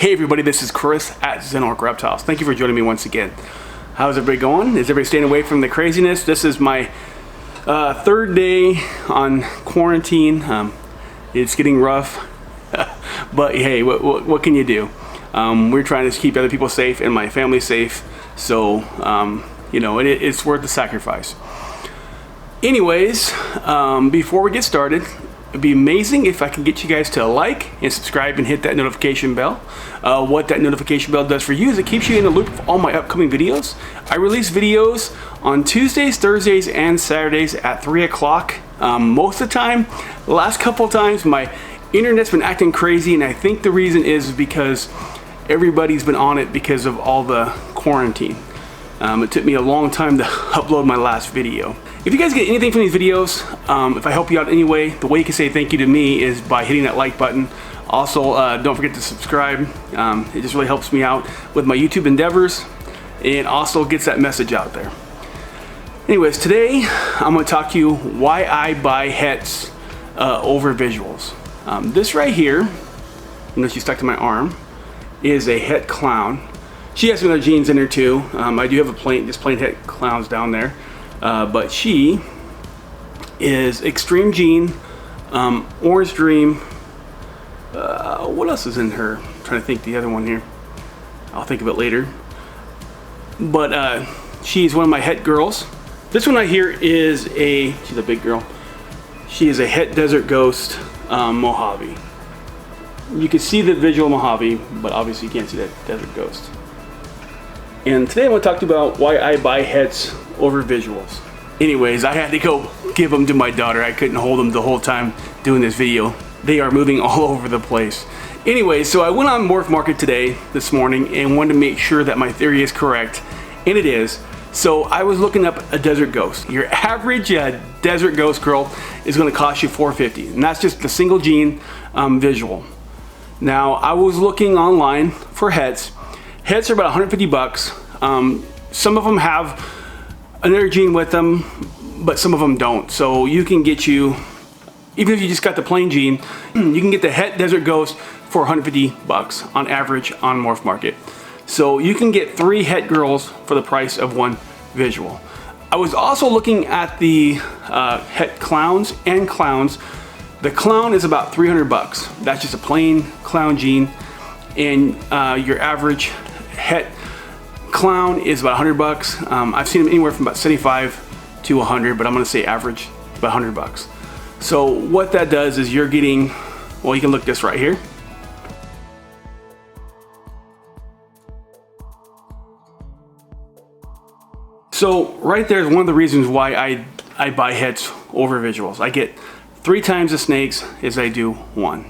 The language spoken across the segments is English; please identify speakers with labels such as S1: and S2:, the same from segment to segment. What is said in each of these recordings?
S1: Hey everybody, this is Chris at Reptiles. Thank you for joining me once again. How's everybody going? Is everybody staying away from the craziness? This is my third day on quarantine. It's getting rough, but hey, what can you do? We're trying to keep other people safe and my family safe, so you know, it's worth the sacrifice. Anyways, before we get started, it'd be amazing if I can get you guys to like and subscribe and hit that notification bell. What that notification bell does for you is it keeps you in the loop of all my upcoming videos. I release videos on Tuesdays, Thursdays, and Saturdays at 3 o'clock. Most of the time, the last couple of times, my internet's been acting crazy, and I think the reason is because everybody's been on it because of all the quarantine. It took me a long time to upload my last video. If you guys get anything from these videos, if I help you out anyway, the way you can say thank you to me is by hitting that like button. Also, don't forget to subscribe. It just really helps me out with my YouTube endeavors and also gets that message out there. Anyways, today I'm going to talk to you why I buy Hets over visuals. This right here, unless you stuck to my arm, is a Het clown. She has some other genes in her too. I do have a plain Het clowns down there. But she is Extreme Gene, Orange Dream. What else is in her? I'm trying to think the other one here. I'll think of it later. But she's one of my Het girls. This one right here is she's a big girl. She is a Het Desert Ghost Mojave. You can see the visual Mojave, but obviously you can't see that Desert Ghost. And today I'm going to talk to you about why I buy Hets over visuals. Anyways, I had to go give them to my daughter. I couldn't hold them the whole time doing this video. They are moving all over the place. Anyways, so I went on Morph Market this morning and wanted to make sure that my theory is correct, and it is. So I was looking up a Desert Ghost. Your average Desert Ghost girl is going to cost you $450, and that's just the single gene visual. Now I was looking online for Hets. Hets are about 150 bucks. Some of them have another gene with them, but some of them don't. So you can get even if you just got the plain gene, you can get the Het Desert Ghost for 150 bucks on average on Morph Market. So you can get 3 Het girls for the price of 1 visual. I was also looking at the Het clowns and clowns. The clown is about 300 bucks. That's just a plain clown gene, and your average Het clown is about 100 bucks. I've seen them anywhere from about 75 to 100, but I'm going to say average about 100 bucks. So what that does is you're getting, well, you can look this right here. So right there is one of the reasons why I buy Hets over visuals. I get 3 times the snakes as I do 1.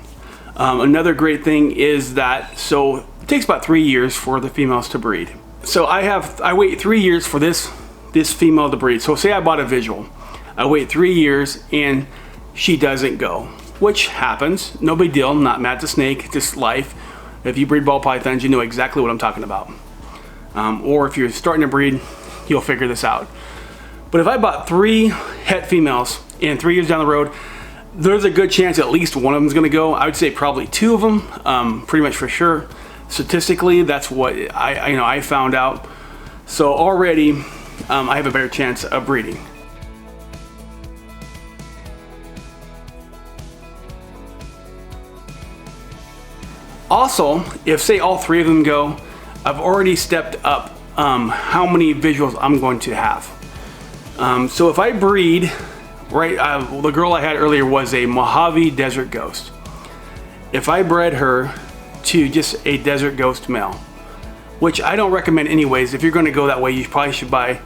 S1: Another great thing is that, so it takes about 3 years for the females to breed. So I wait 3 years for this female to breed. So say I bought a visual, I wait 3 years and she doesn't go, which happens. No big deal. I'm not mad at the snake. Just life. If you breed ball pythons, you know exactly what I'm talking about. Or if you're starting to breed, you'll figure this out. But if I bought 3 Het females and 3 years down the road, there's a good chance at least one of them is going to go. I would say probably 2 of them, pretty much for sure. Statistically, that's what I found out. So already I have a better chance of breeding. Also, if say all 3 of them go, I've already stepped up how many visuals I'm going to have. So if I breed, the girl I had earlier was a Mojave Desert Ghost. If I bred her to just a Desert Ghost male, which I don't recommend anyways. If you're going to go that way, you probably should buy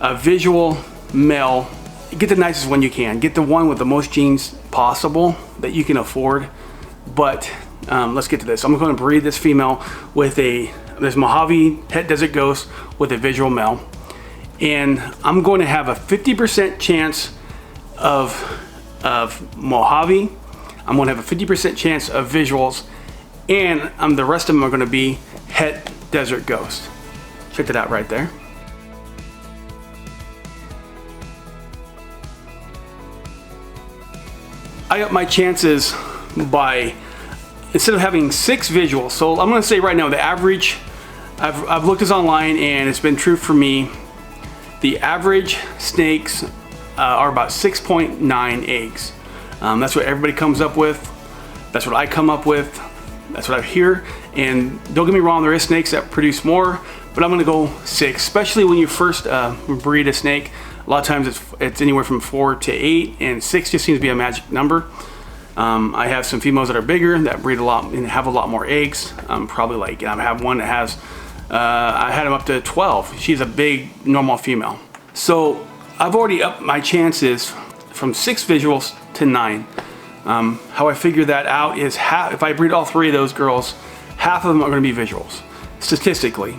S1: a visual male. Get the nicest one you can. Get the one with the most genes possible that you can afford. But let's get to this. I'm going to breed this female with this Mojave Het Desert Ghost with a visual male, and I'm going to have a 50% chance of Mojave. I'm going to have a 50% chance of visuals, and the rest of them are going to be Het Desert Ghost. Check that out right there. I up my chances by instead of having 6 visuals, so I'm going to say right now the average, I've looked this online and it's been true for me, the average snakes are about 6.9 eggs. That's what everybody comes up with. That's what I come up with. That's what I hear. And don't get me wrong, there is snakes that produce more, but I'm gonna go 6, especially when you first breed a snake. A lot of times it's anywhere from 4 to 8, and 6 just seems to be a magic number. I have some females that are bigger that breed a lot and have a lot more eggs. Probably like, I have one that has, I had them up to 12. She's a big normal female. So I've already upped my chances from 6 visuals to 9. How I figure that out is if I breed all 3 of those girls, half of them are going to be visuals, statistically.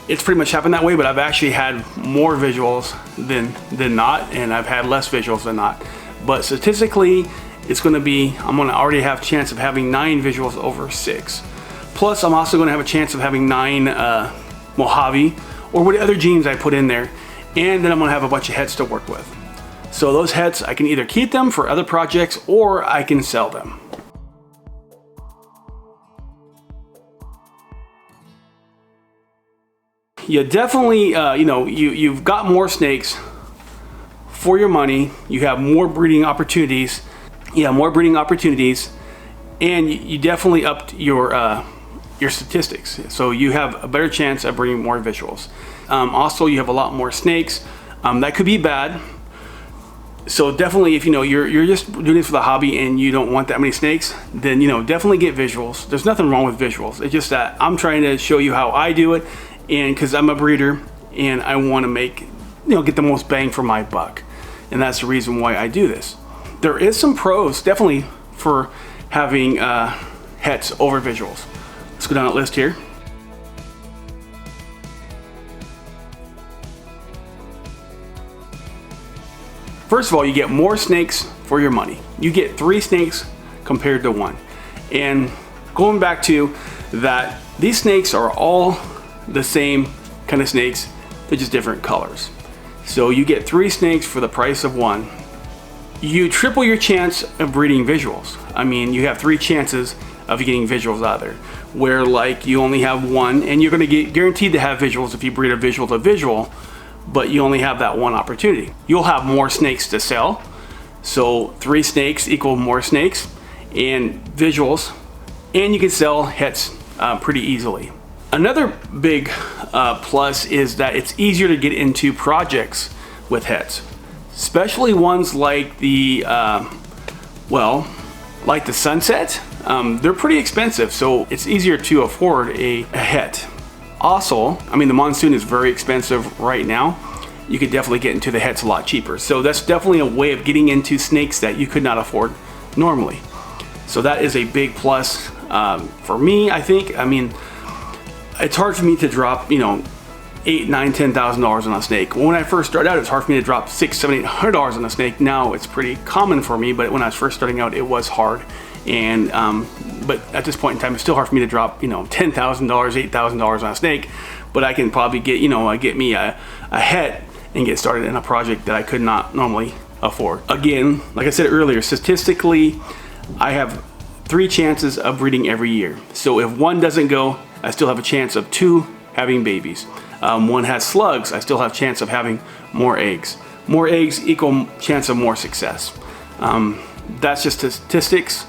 S1: It's pretty much happened that way, but I've actually had more visuals than not, and I've had less visuals than not. But statistically, it's going to be, I'm going to already have a chance of having 9 visuals over 6. Plus, I'm also going to have a chance of having 9 Mojave, or what other genes I put in there, and then I'm going to have a bunch of Hets to work with. So those Hets, I can either keep them for other projects, or I can sell them. You definitely, you've got more snakes for your money. You have more breeding opportunities. And you definitely upped your statistics. So you have a better chance of bringing more visuals. Also, you have a lot more snakes. That could be bad. So definitely, if you're just doing this for the hobby and you don't want that many snakes, then definitely get visuals. There's nothing wrong with visuals. It's just that I'm trying to show you how I do it, and because I'm a breeder and I want to make get the most bang for my buck, and that's the reason why I do this. There is some pros definitely for having Hets over visuals. Let's go down that list here. First of all, you get more snakes for your money. You get 3 snakes compared to 1. And going back to that, these snakes are all the same kind of snakes, they're just different colors. So you get 3 snakes for the price of 1. You triple your chance of breeding visuals. I mean, you have 3 chances of getting visuals out there, where like you only have 1, and you're going to get guaranteed to have visuals if you breed a visual to visual, but you only have that 1 opportunity. You'll have more snakes to sell, so 3 snakes equal more snakes and visuals, and you can sell Hets pretty easily. Another big plus is that it's easier to get into projects with Hets, especially ones like the like the Sunset. They're pretty expensive, so it's easier to afford a Het. Also, I mean, the Monsoon is very expensive right now. You could definitely get into the Hets a lot cheaper. So that's definitely a way of getting into snakes that you could not afford normally. So that is a big plus for me, I think. I mean, it's hard for me to drop, $8, $9, $10,000 on a snake. When I first started out, it was hard for me to drop $600, $700, $800 on a snake. Now it's pretty common for me, but when I was first starting out, it was hard. And but at this point in time, it's still hard for me to drop, $10,000, $8,000 on a snake. But I can probably get, get me a Het and get started in a project that I could not normally afford. Again, like I said earlier, statistically, I have 3 chances of breeding every year. So if 1 doesn't go, I still have a chance of 2 having babies. 1 has slugs, I still have a chance of having more eggs. More eggs equal chance of more success. That's just statistics.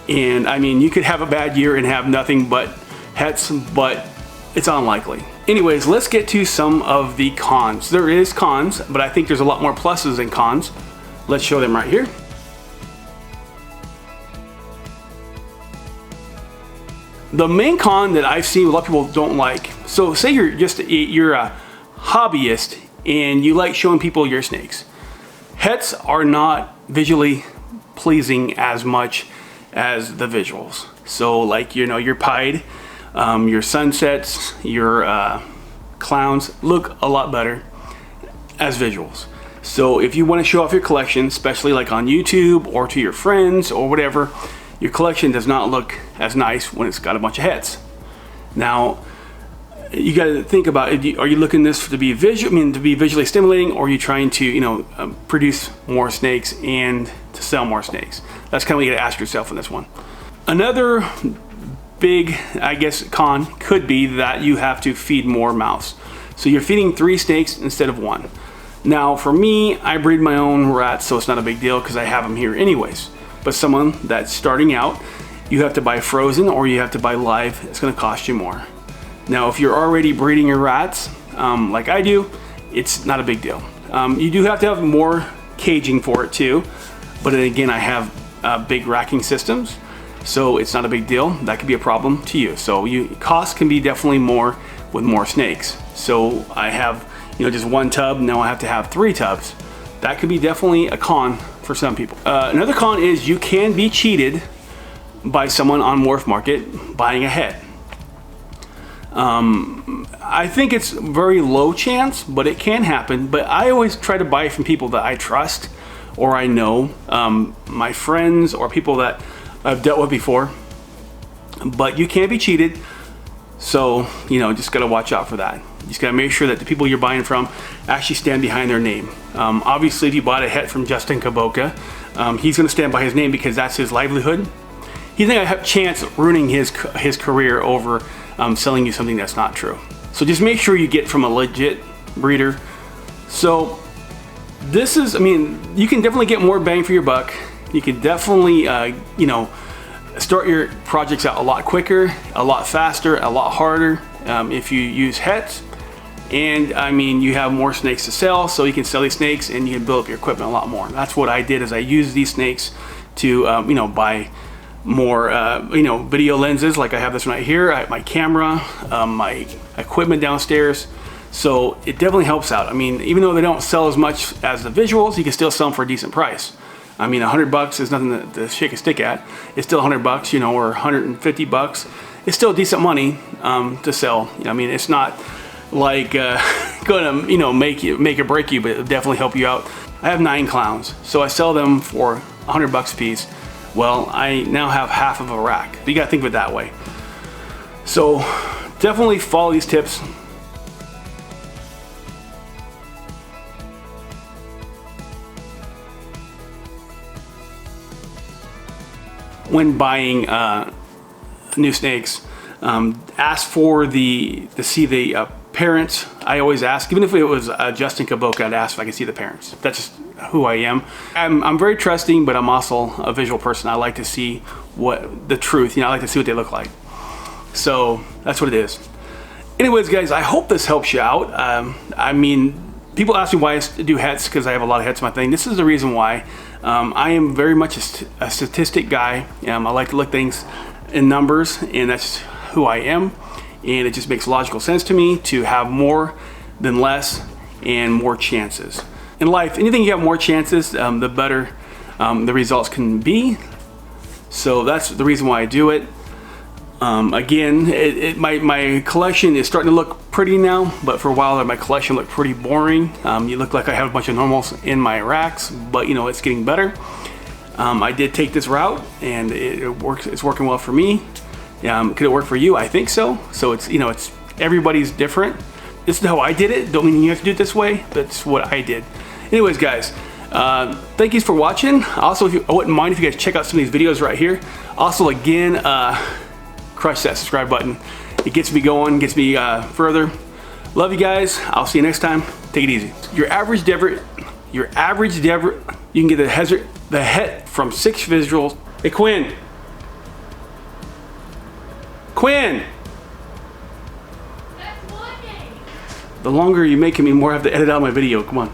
S1: And I mean, you could have a bad year and have nothing but Hets, but it's unlikely. Anyways, let's get to some of the cons. There is cons, but I think there's a lot more pluses than cons. Let's show them right here. The main con that I've seen a lot of people don't like. So say you're a hobbyist and you like showing people your snakes. Hets are not visually pleasing as much as the visuals. So like, your pied, your Sunsets, your clowns look a lot better as visuals. So if you want to show off your collection, especially like on YouTube or to your friends or whatever, your collection does not look as nice when it's got a bunch of Hets. Now, you got to think about it. Are you looking this to be visually stimulating, or are you trying to, produce more snakes and to sell more snakes? That's kind of what you got to ask yourself in this one. Another big, I guess, con could be that you have to feed more mouse. So you're feeding 3 snakes instead of 1. Now for me, I breed my own rats, so it's not a big deal because I have them here anyways. But someone that's starting out, you have to buy frozen or you have to buy live. It's going to cost you more. Now if you're already breeding your rats, like I do, it's not a big deal. You do have to have more caging for it too, but then again, I have big racking systems, so it's not a big deal. That could be a problem to you. So cost can be definitely more with more snakes. So I have, just 1 tub, now I have to have 3 tubs. That could be definitely a con for some people. Another con is you can be cheated by someone on Morph Market buying a head. I think it's very low chance, but it can happen. But I always try to buy from people that I trust or I know, my friends or people that I've dealt with before. But you can be cheated, so just gotta watch out for that. You just gotta make sure that the people you're buying from actually stand behind their name. Obviously, if you bought a het from Justin Kaboka, he's gonna stand by his name because that's his livelihood. He's not gonna have a chance ruining his career over selling you something that's not true. So just make sure you get from a legit breeder. So this is, you can definitely get more bang for your buck. You can definitely, start your projects out a lot quicker, a lot faster, a lot harder if you use Hets. And you have more snakes to sell, so you can sell these snakes and you can build up your equipment a lot more. That's what I did, is I used these snakes to, buy more, video lenses. Like I have this one right here, I have my camera, my equipment downstairs. So it definitely helps out. Even though they don't sell as much as the visuals, you can still sell them for a decent price. $100 is nothing to shake a stick at. It's still $100, or $150. It's still decent money to sell. It's not like gonna make or break you, but it'll definitely help you out. I have 9 clowns, so I sell them for $100 a piece. Well, I now have half of a rack. But you gotta think of it that way. So definitely follow these tips. When buying new snakes, ask for to see the parents. I always ask, even if it was Justin Kaboka, I'd ask if I could see the parents. That's just who I am. I'm very trusting, but I'm also a visual person. I like to see the truth. I like to see what they look like. So that's what it is. Anyways, guys, I hope this helps you out. People ask me why I do Hets, because I have a lot of Hets in my thing. This is the reason why. I am very much a statistic guy. I like to look things in numbers, and that's who I am. And it just makes logical sense to me to have more than less and more chances. In life, anything you have more chances, the better the results can be. So that's the reason why I do it. Again, my collection is starting to look pretty now, but for a while my collection looked pretty boring. You look like I have a bunch of normals in my racks, but it's getting better. I did take this route, and it's working well for me. Could it work for you? I think so. So it's everybody's different. This is how I did it. Don't mean you have to do it this way. That's what I did. Anyways, guys, thank you for watching. Also, I wouldn't mind if you guys check out some of these videos right here. Also, again, crush that subscribe button. It gets me going, gets me further. Love you guys. I'll see you next time. Take it easy. Your average Dever, you can get the Het from 6 visuals. Hey, Quinn. The longer you make it, the more I have to edit out my video. Come on.